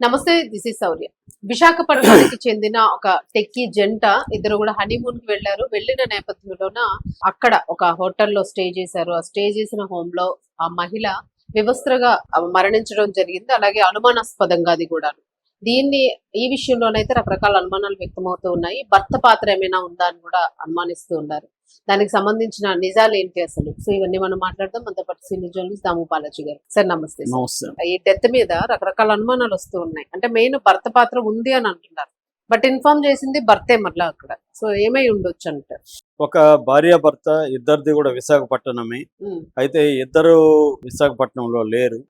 నమస్తే, this is శౌర్య. విశాఖపట్నానికి చెందిన ఒక టెక్కీ జంట ఇద్దరు కూడా హనీమూన్ కి వెళ్లారు. వెళ్ళిన నేపథ్యంలోన అక్కడ ఒక హోటల్లో స్టే చేశారు. ఆ స్టే చేసిన హోమ్ లో ఆ మహిళ వివస్త్రగా మరణించడం జరిగింది. అలాగే అనుమానాస్పదంగా అది కూడా. దీన్ని ఈ విషయంలోనైతే రకరకాల అనుమానాలు వ్యక్తమవుతూ ఉన్నాయి. భర్త పాత్ర ఏమైనా ఉందా అని కూడా అనుమానిస్తూ ఉన్నారు. దానికి సంబంధించిన నిజాలు ఏంటి అసలు? సో ఇవన్నీ మనం మాట్లాడదాం. మనతో పాటు సీనియర్ జర్నలిస్ట్ దాము బాలాజీ గారు. సార్ నమస్తే. నమస్తే. ఈ డెత్ మీద రకరకాల అనుమానాలు వస్తూ ఉన్నాయి. అంటే మెయిన్ భర్త పాత్ర ఉంది అని అంటున్నారు. బట్ ఇన్ఫార్మ్ చేసింది భర్తే మళ్ళా అక్కడ. సో ఏమై ఉండొచ్చు అంటారు? ఒక భార్య భర్త ఇద్దరిది కూడా విశాఖపట్నమే. అయితే ఇద్దరు విశాఖపట్నంలో లేరు.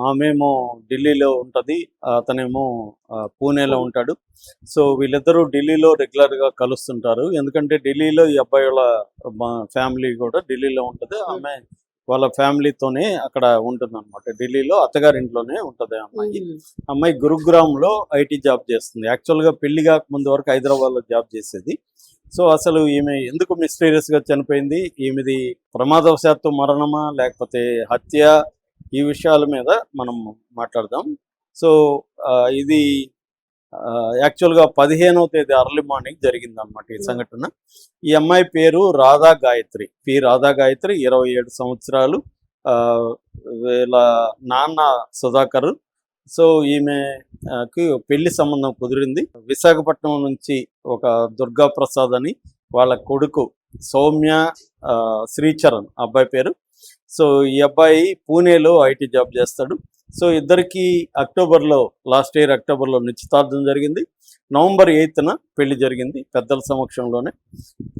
ఆమెమో ఢిల్లీలో ఉంటది, అతనేమో పూణేలో ఉంటాడు. సో వీళ్ళిద్దరూ ఢిల్లీలో రెగ్యులర్ గా కలుస్తుంటారు. ఎందుకంటే ఢిల్లీలో ఈ అబ్బాయి వాళ్ళ ఫ్యామిలీ కూడా ఢిల్లీలో ఉంటది. ఆమె వాళ్ళ ఫ్యామిలీతోనే అక్కడ ఉంటుంది అనమాట. ఢిల్లీలో అత్తగారింట్లోనే ఉంటది అమ్మాయి. అమ్మాయి గురుగ్రామ్ లో ఐటీ జాబ్ చేస్తుంది. యాక్చువల్ గా పెళ్లి కాక ముందు వరకు హైదరాబాద్ లో జాబ్ చేసేది. సో అసలు ఈమె ఎందుకు మిస్టీరియస్ గా చనిపోయింది, ఈమెది ప్రమాదవశాత్తు మరణమా లేకపోతే హత్య, ఈ విషయాల మీద మనం మాట్లాడదాం. సో ఇది యాక్చువల్గా 15వ తేదీ అర్లీ మార్నింగ్ జరిగింది అనమాట ఈ సంఘటన. ఈ అమ్మాయి పేరు రాధా గాయత్రి, రాధా గాయత్రి, 27 సంవత్సరాలు. వీళ్ళ నాన్న సుధాకర్. సో ఈమెకి పెళ్లి సంబంధం కుదిరింది. విశాఖపట్నం నుంచి ఒక దుర్గా ప్రసాద్ అని వాళ్ళ కొడుకు సౌమ్య శ్రీచరణ్ అబ్బాయి పేరు. సో ఈ అబ్బాయి పూణేలో ఐటీ జాబ్ చేస్తాడు. సో ఇద్దరికి లాస్ట్ ఇయర్ అక్టోబర్లో నిశ్చితార్థం జరిగింది. నవంబర్ 8న పెళ్లి జరిగింది పెద్దల సమక్షంలోనే.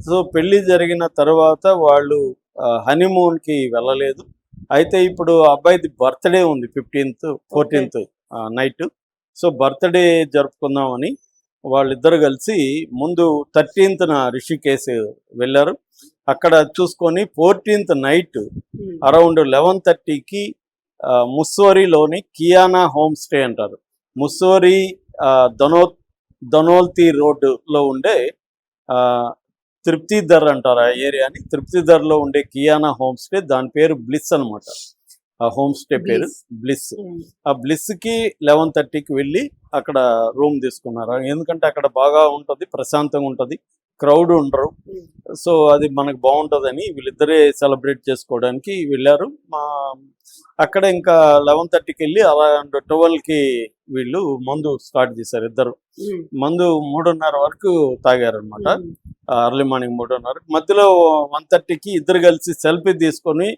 సో పెళ్లి జరిగిన తర్వాత వాళ్ళు హనీమూన్కి వెళ్ళలేదు. అయితే ఇప్పుడు అబ్బాయిది బర్త్డే ఉంది 15th 14th night. So birthday జరుపుకుందామని వాళ్ళిద్దరు కలిసి ముందు 13th రిషికేశ్ వెళ్ళారు. అక్కడ చూసుకొని 14th night around 11:30కి ముస్సోరీలోని Kiana home stay అంటారు. ముస్సోరీ దనోల్తి రోడ్డులో ఉండే తృప్తిధర్ అంటారు ఆ ఏరియాని. తృప్తిధర్లో ఉండే కియానా హోమ్ స్టే, దాని పేరు బ్లిస్ అనమాట. ఆ హోమ్ స్టే పేరు బ్లిస్. ఆ బ్లిస్కి 11:30కి వెళ్ళి అక్కడ రూమ్ తీసుకున్నారు. ఎందుకంటే అక్కడ బాగా ఉంటుంది, ప్రశాంతంగా ఉంటుంది, క్రౌడ్ ఉండరు. సో అది మనకు బాగుంటుందని వీళ్ళిద్దరే సెలబ్రేట్ చేసుకోవడానికి వెళ్ళారు. అక్కడ ఇంకా 11:30కి వెళ్ళి అరౌండ్ 12కి వీళ్ళు మందు స్టార్ట్ చేశారు. ఇద్దరు మందు 3:30 వరకు తాగారు అనమాట. Early morning 3:30. మధ్యలో 1:30కి ఇద్దరు కలిసి సెల్ఫీ తీసుకొని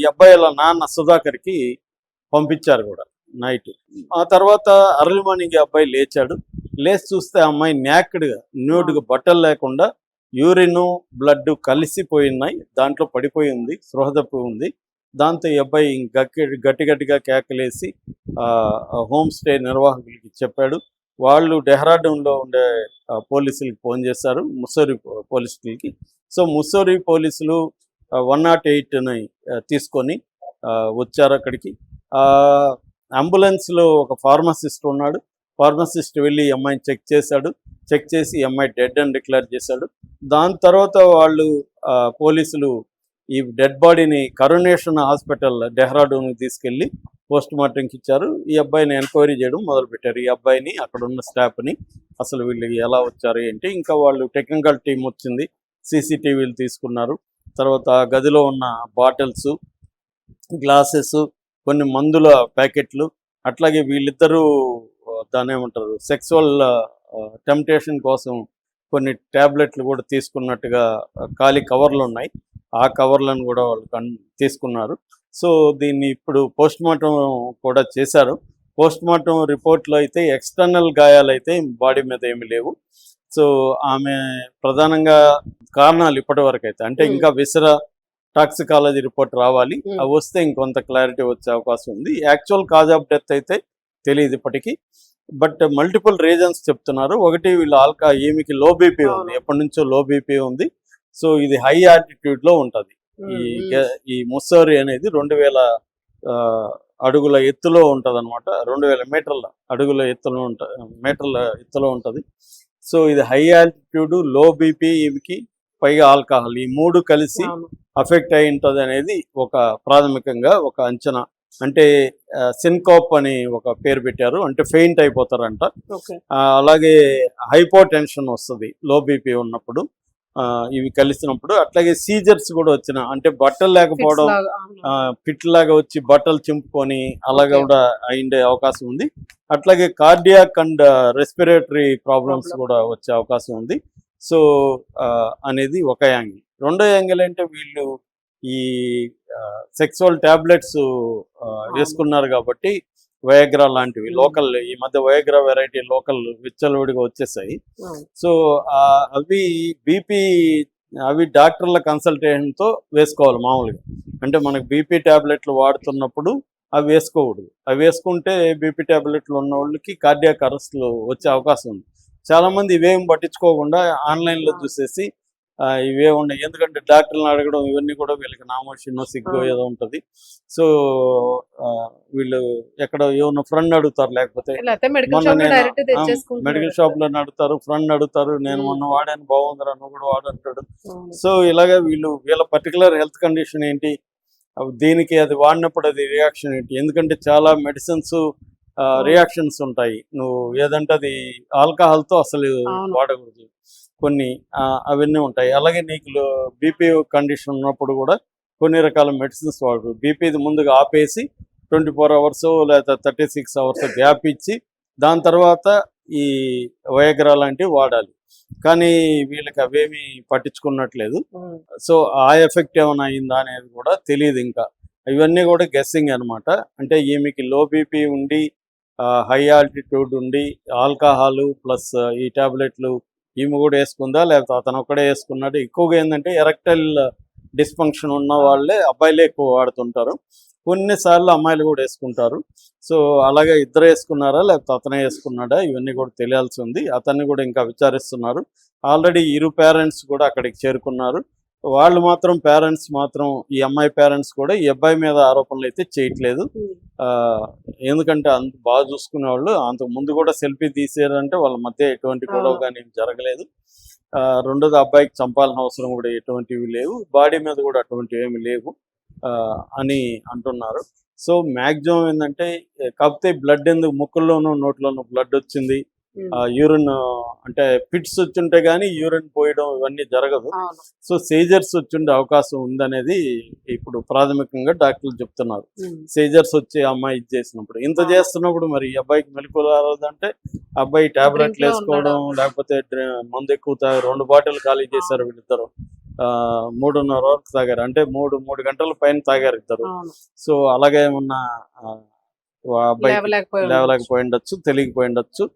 ఈ అబ్బాయి వాళ్ళ నాన్న సుధాకర్కి పంపించారు కూడా నైట్. ఆ తర్వాత అర్లీ మార్నింగ్ అబ్బాయి లేచాడు. లేచి చూస్తే అమ్మాయి న్యూడ్గా బట్టలు లేకుండా యూరిన్ బ్లడ్ కలిసిపోయినాయి. దాంట్లో పడిపోయి ఉంది, స్పృహ తప్పి ఉంది. దాంతో ఈ అబ్బాయి గట్టిగా కేకలేసి హోమ్ స్టే నిర్వాహకులకి చెప్పాడు. వాళ్ళు డెహ్రాడూన్లో ఉండే పోలీసులకి ఫోన్ చేశారు, ముస్సోరీ పోలీసులకి. సో ముస్సోరీ పోలీసులు 108ని తీసుకొని వచ్చారు అక్కడికి. అంబులెన్స్లో ఒక ఫార్మసిస్ట్ ఉన్నాడు. ఫార్మసిస్ట్ వెళ్ళి ఈ అమ్మాయిని చెక్ చేశాడు. చెక్ చేసి ఈ అమ్మాయి డెడ్ అని డిక్లేర్ చేశాడు. దాని తర్వాత వాళ్ళు పోలీసులు ఈ డెడ్ బాడీని కరుణేషన్ హాస్పిటల్ డెహ్రాడూన్కి తీసుకెళ్ళి పోస్ట్ మార్టంకి ఇచ్చారు. ఈ అబ్బాయిని ఎంక్వైరీ చేయడం మొదలుపెట్టారు. ఈ అబ్బాయిని, అక్కడ ఉన్న స్టాఫ్ని, అసలు వీళ్ళు ఎలా వచ్చారు ఏంటి. ఇంకా వాళ్ళు టెక్నికల్ టీం వచ్చింది, సీసీటీవీలు తీసుకున్నారు. తర్వాత గదిలో ఉన్న బాటిల్స్, గ్లాసెస్, కొన్ని మందుల ప్యాకెట్లు, అట్లాగే వీళ్ళిద్దరూ దాని ఏమంటారు సెక్సువల్ టెంప్టేషన్ కోసం కొన్ని ట్యాబ్లెట్లు కూడా తీసుకున్నట్టుగా ఖాళీ కవర్లు ఉన్నాయి. ఆ కవర్లను కూడా వాళ్ళు తీసుకున్నారు. సో దీన్ని ఇప్పుడు పోస్ట్ మార్టం కూడా చేశారు. పోస్ట్ మార్టం రిపోర్ట్లో అయితే ఎక్స్టర్నల్ గాయాలు అయితే బాడీ మీద ఏమి లేవు. సో ఆమె ప్రధానంగా కారణాలు ఇప్పటి వరకు అయితే, అంటే ఇంకా టాక్సికాలజీ రిపోర్ట్ రావాలి. అవి వస్తే ఇంకొంత క్లారిటీ వచ్చే అవకాశం ఉంది. యాక్చువల్ కాజ్ ఆఫ్ డెత్ అయితే తెలియదు ఇప్పటికీ. బట్ మల్టిపుల్ రీజన్స్ చెప్తున్నారు. ఒకటి, వీళ్ళు ఈమెకి లో బీపీ ఉంది, ఎప్పటి నుంచో లో బీపీ ఉంది. సో ఇది హై ఆల్టిట్యూడ్లో ఉంటుంది. ఈ ముస్సోరీ అనేది 2000 అడుగుల ఎత్తులో ఉంటుంది అనమాట. 2000 మీటర్ల ఎత్తులో ఉంటుంది. సో ఇది హై ఆల్టిట్యూడ్, లో బీపీ, ఈమెకి పైగా ఆల్కహాల్, ఈ మూడు కలిసి అఫెక్ట్ అయి ఉంటుంది అనేది ఒక ప్రాథమికంగా ఒక అంచనా. అంటే సిన్కోప్ అని ఒక పేరు పెట్టారు, అంటే ఫెయింట్ అయిపోతారంట. ఓకే. అలాగే హైపో టెన్షన్ వస్తుంది లో బీపీ ఉన్నప్పుడు, ఇవి కలిసినప్పుడు. అట్లాగే సీజర్స్ కూడా వచ్చిన, అంటే బట్టలు ఫిట్స్ లేకపోవడం, లాగా. అవును. పిట్ లాగా వచ్చి బట్టలు చింపుకొని అలాగా ఓకే. కూడా అయిండే అవకాశం ఉంది. అట్లాగే cardiac and respiratory problems problem. కూడా వచ్చే అవకాశం ఉంది. సో అనేది ఒక యాంగిల్. రెండో యాంగిల్ అంటే వీళ్ళు ఈ సెక్సువల్ టాబ్లెట్స్ అవును. వేసుకున్నారు కాబట్టి, వయాగ్రా లాంటివి లోకల్, ఈ మధ్య వయాగ్రా వెరైటీ లోకల్ విచ్చలవిడిగా వచ్చేసాయి. అవును. సో అవి బీపీ, అవి డాక్టర్ల కన్సల్టేషన్తో వేసుకోవాలి మామూలుగా. అంటే మనకు బీపీ ట్యాబ్లెట్లు వాడుతున్నప్పుడు అవి వేసుకోకూడదు. అవి వేసుకుంటే బీపీ ట్యాబ్లెట్లు ఉన్న వాళ్ళకి కార్డియాక్ అరెస్ట్లు వచ్చే అవకాశం ఉంది. చాలామంది ఇవేం పట్టించుకోకుండా ఆన్లైన్లో చూసేసి ఇవే ఉన్నాయి, ఎందుకంటే డాక్టర్ని అడగడం ఇవన్నీ కూడా వీళ్ళకి నామోషినో సిగ్గో ఏదో ఉంటుంది. సో వీళ్ళు ఎక్కడ ఏమన్నా ఫ్రెండ్ అడుగుతారు, లేకపోతే మెడికల్ మొన్న షాప్ లో నేను డైరెక్ట్ మెడికల్ తెచ్చేసుకుంటున్నారు. షాప్లో అడుగుతారు, ఫ్రెండ్ అడుగుతారు, నేను మొన్న వాడాను బాగుందిరా నువ్వు కూడా వాడంటాడు. సో ఇలాగే వీళ్ళ పర్టికులర్ హెల్త్ కండిషన్ ఏంటి, దీనికి అది వాడినప్పుడు అది రియాక్షన్ ఏంటి, ఎందుకంటే చాలా మెడిసిన్స్ రియాక్షన్స్ ఉంటాయి. నువ్వు ఏదంటే అది ఆల్కహాల్తో అసలు అవును. వాడకూడదు కొన్ని, అవన్నీ ఉంటాయి. అలాగే నీకు బీపీ కండిషన్ ఉన్నప్పుడు కూడా కొన్ని రకాల మెడిసిన్స్ వాడరు. బీపీది ముందుగా ఆపేసి 24 అవర్స్ లేదా 36 అవర్స్ గ్యాప్ ఇచ్చి దాని తర్వాత ఈ వయాగ్రా లాంటివి వాడాలి. కానీ వీళ్ళకి అవేమీ పట్టించుకున్నట్లేదు. సో ఆ ఎఫెక్ట్ ఏమైనా అయిందా అనేది కూడా తెలియదు ఇంకా. ఇవన్నీ కూడా గెస్సింగ్ అనమాట. అంటే ఈమెకి లో బీపీ ఉండి, హై ఆల్టిట్యూడ్ ఉండి, ఆల్కహాలు ప్లస్ ఈ టాబ్లెట్లు ఈమె కూడా వేసుకుందా, లేకపోతే అతను ఒక్కడే వేసుకున్నాడు. ఎక్కువగా ఏంటంటే ఎరెక్టైల్ డిస్ఫంక్షన్ ఉన్న వాళ్ళే, అబ్బాయిలే ఎక్కువ వాడుతుంటారు. కొన్నిసార్లు అమ్మాయిలు కూడా వేసుకుంటారు. సో అలాగే ఇద్దరు వేసుకున్నారా లేకపోతే అతనే వేసుకున్నాడా, ఇవన్నీ కూడా తెలియాల్సి ఉంది. అతన్ని కూడా ఇంకా విచారిస్తున్నారు. ఆల్రెడీ ఇరు పేరెంట్స్ కూడా అక్కడికి చేరుకున్నారు. వాళ్ళు మాత్రం, పేరెంట్స్ మాత్రం, ఈ అమ్మాయి పేరెంట్స్ కూడా ఈ అబ్బాయి మీద ఆరోపణలు అయితే చేయట్లేదు. ఎందుకంటే అంత బాగా చూసుకునేవాళ్ళు. అంతకు ముందు కూడా సెల్ఫీ తీసారంటే వాళ్ళ మధ్య ఎటువంటి గొడవ కానీ జరగలేదు. రెండోది అబ్బాయికి చంపాల్సిన అవసరం కూడా ఎటువంటివి లేవు, బాడీ మీద కూడా అటువంటివి ఏమి లేవు అని అంటున్నారు. సో మ్యాక్సిమం ఏంటంటే, కాకపోతే బ్లడ్ ఎందుకు ముక్కుల్లోనూ నోట్లోనూ బ్లడ్ వచ్చింది, యూరిన్ అంటే పిట్స్ వచ్చుంటే కానీ యూరిన్ పోయడం ఇవన్నీ జరగదు. సో సీజర్స్ వచ్చుండే అవకాశం ఉందనేది ఇప్పుడు ప్రాథమికంగా డాక్టర్లు చెప్తున్నారు. సీజర్స్ వచ్చి అమ్మాయి ఇది చేసినప్పుడు, ఇంత చేస్తున్నప్పుడు మరి ఈ అబ్బాయికి మెలకు రాదంటే, అబ్బాయి టాబ్లెట్లు వేసుకోవడం లేకపోతే మందు ఎక్కువ తాగారు. 2 బాటిల్ ఖాళీ చేశారు వీళ్ళిద్దరు. 3:30 వరకు తాగారు, అంటే 3 గంటల పైన తాగారు ఇద్దరు. సో అలాగే ఏమన్నా అబ్బాయి లేవలేకపోయి ఉండొచ్చు, తెలియకపోయి ఉండొచ్చు.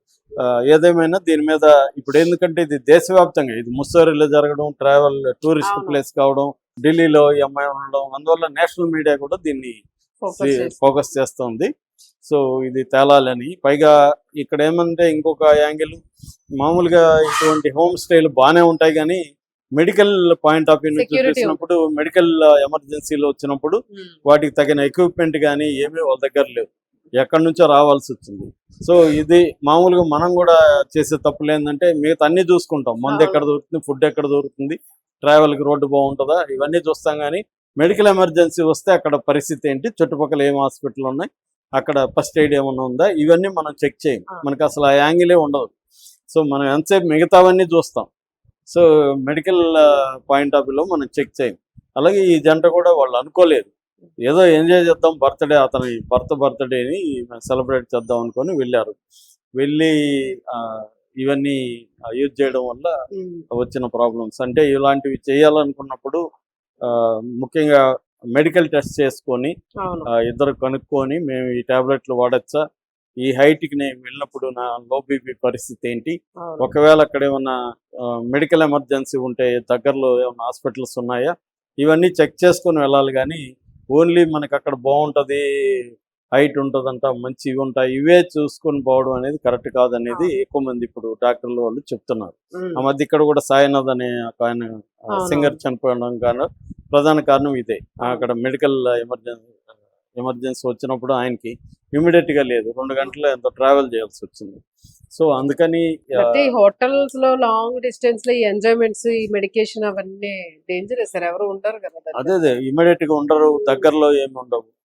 ఏదేమైనా దీని మీద ఇప్పుడు, ఎందుకంటే ఇది దేశవ్యాప్తంగా, ఇది ముస్సోరిలో జరగడం, ట్రావెల్ టూరిస్ట్ ప్లేస్ కావడం, ఢిల్లీలో ఈ అమ్మాయి ఉండడం, అందువల్ల నేషనల్ మీడియా కూడా దీన్ని ఫోకస్ చేస్తుంది. సో ఇది తేలాలని. పైగా ఇక్కడ ఏమంటే ఇంకొక యాంగిల్, మామూలుగా ఇటువంటి హోమ్ స్టేలు బాగానే ఉంటాయి కానీ మెడికల్ పాయింట్ ఆఫ్ వ్యూ నుంచి చూసినప్పుడు, మెడికల్ ఎమర్జెన్సీలో వచ్చినప్పుడు వాటికి తగిన ఎక్విప్మెంట్ కానీ ఏమీ వాళ్ళ దగ్గర లేవు, ఎక్కడి నుంచో రావాల్సి వచ్చింది. సో ఇది మామూలుగా మనం కూడా చేసే తప్పులు ఏంటంటే, మిగతా అన్ని చూసుకుంటాం, మందు ఎక్కడ దొరుకుతుంది, ఫుడ్ ఎక్కడ దొరుకుతుంది, ట్రావెల్కి రోడ్డు బాగుంటుందా, ఇవన్నీ చూస్తాం. కానీ మెడికల్ ఎమర్జెన్సీ వస్తే అక్కడ పరిస్థితి ఏంటి, చుట్టుపక్కల ఏం హాస్పిటల్ ఉన్నాయి, అక్కడ ఫస్ట్ ఎయిడ్ ఏమన్నా ఉందా, ఇవన్నీ మనం చెక్ చేయం. మనకు అసలు ఆ యాంగిలే ఉండదు. సో మనం ఎంతసేపు మిగతావన్నీ చూస్తాం. సో మెడికల్ పాయింట్ ఆఫ్ వ్యూలో మనం చెక్ చేయం. అలాగే ఈ జంట కూడా వాళ్ళు అనుకోలేదు, ఏదో ఎంజాయ్ చేద్దాం, బర్త్డే, అతని బర్త్డేని సెలబ్రేట్ చేద్దాం అనుకొని వెళ్ళారు. వెళ్ళి ఇవన్నీ యూజ్ చేయడం వల్ల వచ్చిన ప్రాబ్లమ్స్. అంటే ఇలాంటివి చేయాలనుకున్నప్పుడు ముఖ్యంగా మెడికల్ టెస్ట్ చేసుకొని ఇద్దరు కనుక్కొని, మేము ఈ టాబ్లెట్లు వాడచ్చా, ఈ హైట్కి నేను వెళ్ళినప్పుడు నా లో బీపీ పరిస్థితి ఏంటి, ఒకవేళ అక్కడ ఏమన్నా మెడికల్ ఎమర్జెన్సీ ఉంటే దగ్గరలో ఏమన్నా హాస్పిటల్స్ ఉన్నాయా, ఇవన్నీ చెక్ చేసుకొని వెళ్ళాలి. కానీ ఓన్లీ మనకి అక్కడ బాగుంటుంది, హైట్ ఉంటుందంట, మంచి ఇవి ఉంటాయి, ఇవే చూసుకొని పోవడం అనేది కరెక్ట్ కాదనేది ఎక్కువ మంది ఇప్పుడు డాక్టర్లు వాళ్ళు చెప్తున్నారు. ఆ మధ్య ఇక్కడ కూడా సాయినాథ్ అనే ఆయన సింగర్ చనిపోవడం కానీ ప్రధాన కారణం ఇదే. అక్కడ మెడికల్ ఎమర్జెన్సీ వచ్చినప్పుడు ఆయనకి ఇమీడియట్గా లేదు, 2 గంటలు ఎంతో ట్రావెల్ చేయాల్సి వచ్చింది. సో అందుకని హోటల్స్ లో లాంగ్ డిస్టెన్స్ లో ఈ ఎంజాయ్మెంట్స్, ఈ మెడికేషన్ అవన్నీ డేంజరస్ సార్, ఎవరు ఉండరు కదా. అదే ఇమీడియట్ గా ఉండరు, దగ్గరలో ఏమి ఉండవు.